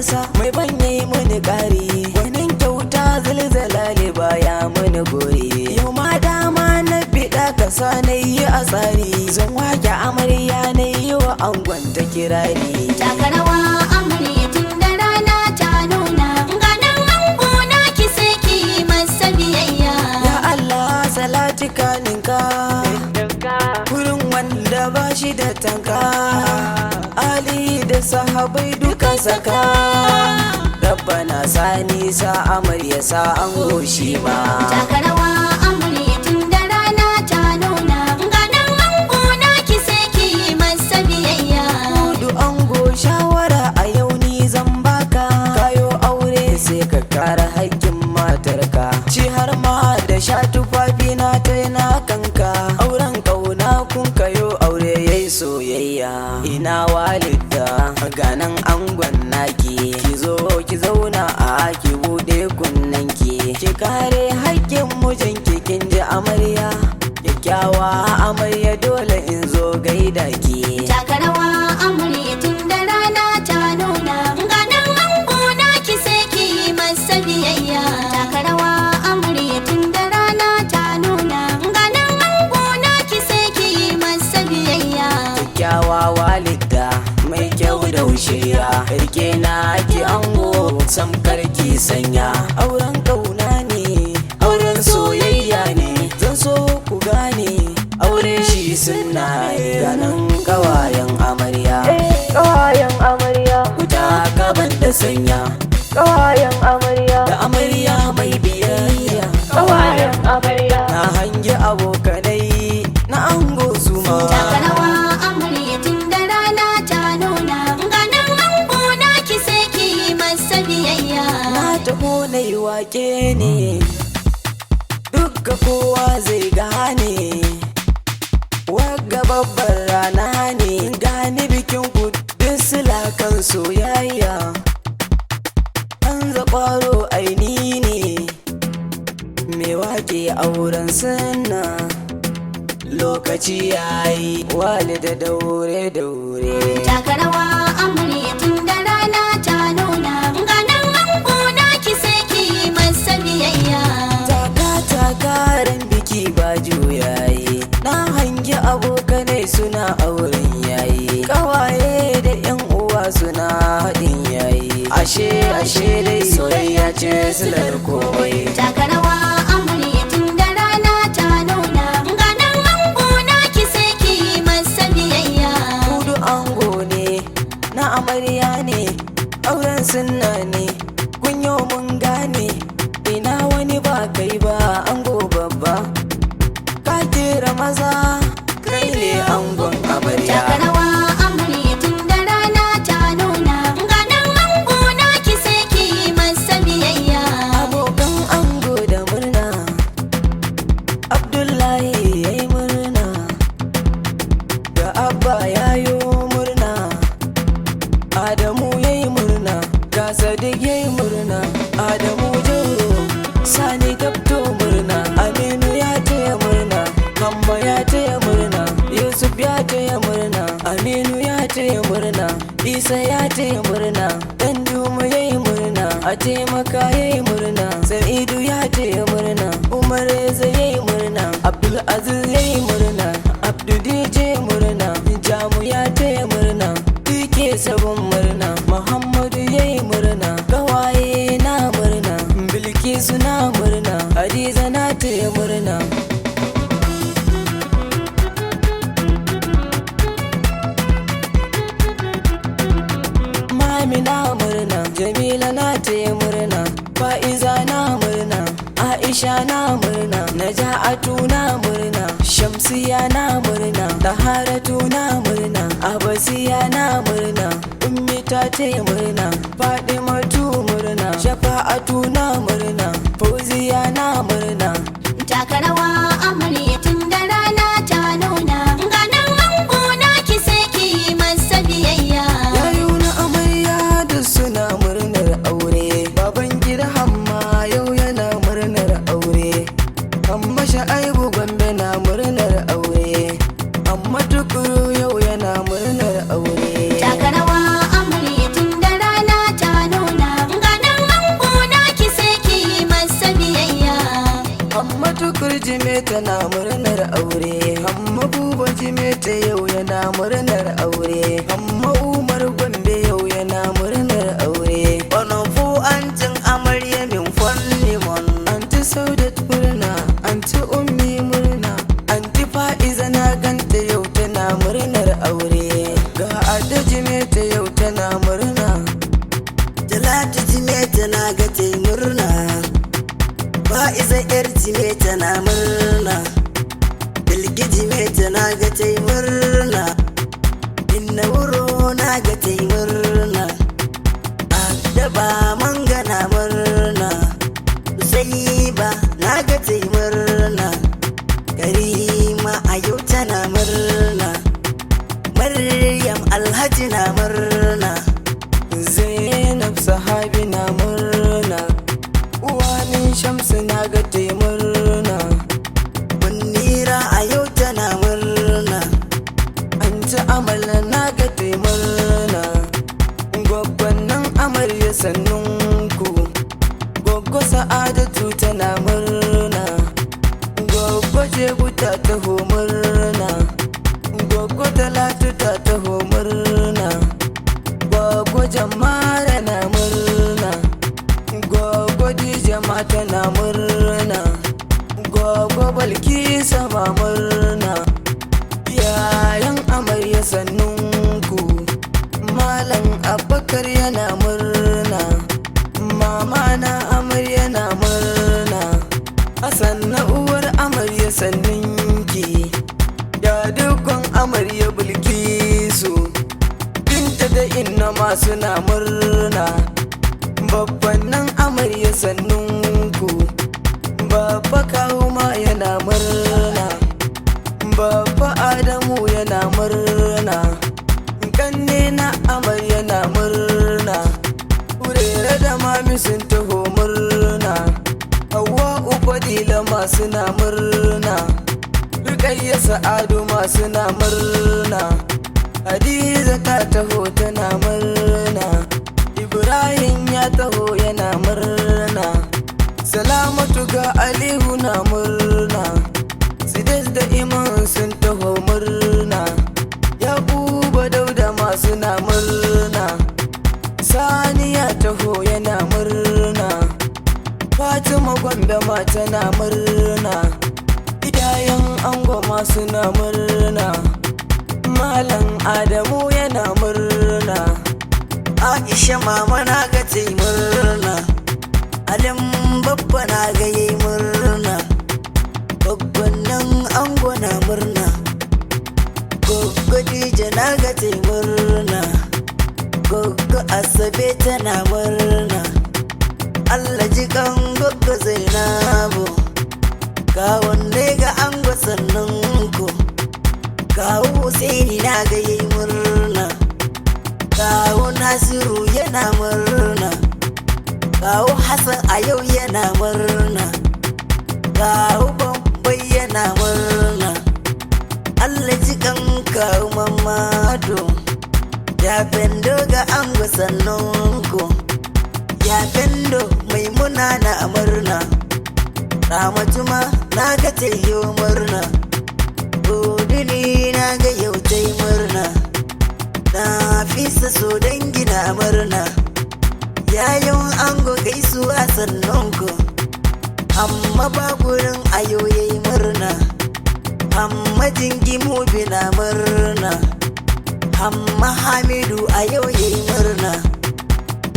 ƙasa mai banye mini ƙari, wannan kyauta zalzalale baya mini gori. Yau ma dama na fiɗa kasa na yi a tsari, zan wake amarya na yi wa angon ta kirari. Taka rawa amarya tun da rana ta nuna, ganin ango na ki sai ki yi masa biyayya. Ya Allah salati kaninka wurin wanda ba shi da tanka, Ali da sahabai duka saka. Rabbana sani sa amarya sa ango shi ma. Taka rawa amarya tun da rana ta nuna, ganin ango na ki sai ki yi masa biyayya. Kudu ango shawara a yau ni zan baka, kayo aure sai ka kara haƙƙin matarka, ci har ma da sha tufafi na ta na kanka. Auren ƙauna kun kayo aure yayi soyayya, ina walidda ganan angon naki, ki zo ki zauna a ki bude kunnanki, ki kare haƙƙin mijinki kin ji amarya, kyakkyawa amarya dole in zo gaida ki. Taka rawa amarya tun da rana ta nuna, ganin ango na ki sai ki yi masa biyayya. Taka rawa amarya tun da rana ta nuna, ganin ango na ki sai ki yi masa biyayya. Kyakkyawa walidda mai kyau da wushirya, rike na ki ango sam karki sanya. Auren ƙauna ne, auren soyayya ne, zan so ku gane aure shi sunna ganin ƙawayen amarya. Ƙawayen amarya ku ta gaban da sanya, ƙawayen amarya da amarya mai biyayya. Ƙawayen amarya na hangi abokanai na ango su ma. Taka rawa amarya tun da rana ta nuna, ganin ango na ki sai ki yi masa biyayya. Na taho na yi wake ne, dukka kowa zai gane, wagga babbar rana ne, gani bikin ku duk silakan soyayya. Hamza Kwaro aini ne, me wake auren sunna, lokaci yayi walida daure daure. Taka rawa amarya tun da rana ta nuna, ganin ango na ki sai ki yi masa biyayya. Taka takaren biki ba juyayi, na hangi abokanai suna auren yayi, kawaye da yan uwa suna haɗin yayi, ashe dai soyayya ce silar komai. Taka rawa amarya tun da rana ta nuna, ganin ango na ki sai ki yi masa biyayya. Kudu ango ne na amarya ne, auren sunna ne, kunyo mun gane, ina wani ba kai ba ango babba, ka kira maza kai ne angon amarya. Taka rawa amarya tun da rana ta nuna, ganin ango na ki sai ki yi masa biyayya. Abokan ango da murna, Abdullahi yayi murna, da Abba yayo murna, Adamu yayi murna, ga Sadiq yayi murna, Adamu Jauro, Sani Gabto murna, Aminu ya taya murna, Hamma ya taya murna, Yusuf ya taya murna, Aminu ya taya murna, Isa ya taya murna, Danjuma yayi murna, a taimaka yayi murna, Sa'idu ya taya murna, Umar Reza yayi murna, Abdul Aziz yayi murna, Abdu DJ murna, Jamu ya taya murna, Duke sabon murna, Muhammadu yayi murna, kawaye na murna, Bilkisu na murna, Hadiza na taya murna. Mami na murna, Jamila na taya murna, Fa'iza na murna, Aisha na murna, Naja'atu na murna, Shamsiya na murna, Taharatu na murna, Abasiya na murna, Ummi ta taya murna, Fadimatu murna, Shafa'atu na murna, Fauziya na murna. Taka rawa amarya tun da rana ta nuna, ganin ango na ki sai ki yi masa biyayya. Yayu na amarya da suna murnar aure, baban gida Hamma yau yana murnar aure, Hamma Sha'aibu Gombe na murnar aure, Amma Tukuru yau yana murnar aure. Taka rawa amarya tun da rana ta nuna. tana murnar aure. Hamma Buba Jimeta yau yana murnar aure. Hamma Umar Gombe yau yana murnar aure. Onofu antin amarya min limon. Anti Saudat murna, anti Ummi murna, anti Fa'iza na ganta yau tana murnar aure. Ga Adda Jimeta yau tana murna. Talatu Jimeta na ga tai murna. Fa'iza yar Jimeta na murna. Bilgi Jimeta na ga tai murna. Inna wuro na ga tai murna. Adaba manga na murna. Usaiba na ga tai murna. Karima a yau tana murna. Maryam Alhaji na murna. Zainab Sahabi na murna. Uwanin Shamsu na ga tai murna. Munira a yau tana murna. Anti Amala na ga tai murna. Gwaggwannin amarya sannunku. Gwaggo Sa'adatu tana murna. Gwaggo Jebu ta taho murna. Gwaggo Talatu ta taho murna. Gwaggo Jamara na murna. Gwaggo Dija ma tana murna. Gwaggo Balkisa ma murna. Yayan amarya sannunku. Malam Abubakar yana murna. Mama na amarya na murna. Hassan na uwar amarya sanninki. Da dukkan amarya Bilkisu. Binta da inna ma suna murna. Babban nan amarya sannunku. Babba kawo ma yana murna. Babba Adamu yana murna. Kanne na amarya na murna. Urere da mami sun taho murna. Hawwa Fadila ma suna murna. Rukayya Sa'adu ma suna murna. Hadiza ta taho tana murna. Ibrahim ya taho yana murna. Salamatu ga Aliyu na murna. Sidas da Iman sun taho murna. Yakuba Dauda ma suna murna. Sani ya taho yana murna. Fatima Gombe ma tana murna. Idayen ango ma suna murna. Malam Adamu yana murna. Aisha mama na ga tai murna. Alim babba na ga yayi murna. Babban nan ango na murna. Goggo Dija na ga tai murna. Goggo Asabe tana murna. Allah ji kan goggo Zainabu. Kawon ne ga ango sannunku. Kawo Husaini na ga yayi murna. Kawo Nasiru yana murna. Kawo Hassan a yau yana murna. Kawo Bambai yana murna. Allah ji kan kawo Mamadu. Ya fendo ga ango sannunku. Ya fendo Maimuna na murna. Ramatu ma na ga tayo murna. Odini na ga yau tai murna. Nafisa so dangi na murna. Yayin ango gaisuwa sannunku. Amma ba gurin ayo yayi murna. Amma jingimu bina murna. Amma Hamidu a yau yayi murna.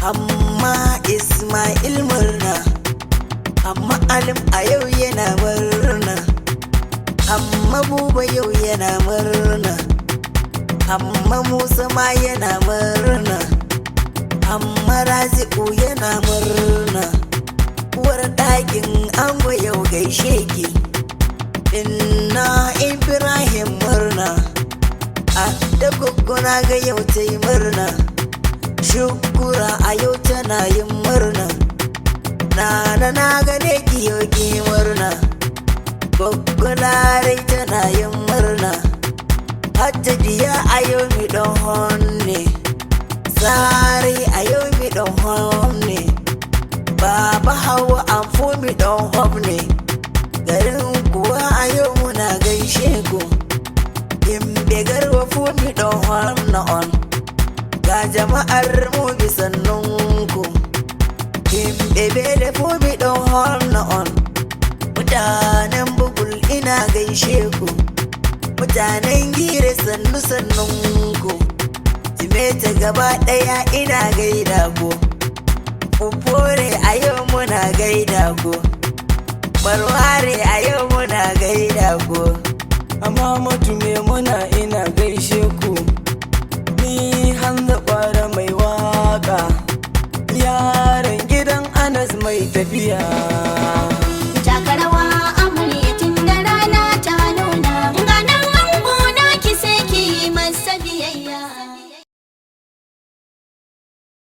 Amma Ismail murna. Amma Alim a yau yana murna. Amma Buba yau yana murna. Amma Musa ma yana murna. Amma Razi'u yana murna. Uwar ɗakin ango yau gaishe ki. Inna Ibrahim murna. A da na ga yau ta yi murna. Shukura a yau tana yin murna. Nana na gane ki yau ki murna. Larai tana yin murna. Hajjadiya a yau mi don honne. Sare a yau mi don honne. Baba Hawa an fu mi don honne. Garin kuwa a ɗan horn on. Ga jama'ar mu bisannunku, bebe da fobi ɗan horn on. Mutanen bugul ina gaishe ku, mutanen gire sannu sannunku. Jimeta gaba ɗaya ina gaida ku, Fufore a yau muna gaida ku, Marware a yau muna gaida ku. amma mutume muna ina gaishe ku. Ni Hamza Kwaro mai waka, yaran gidan Anas mai tafiya.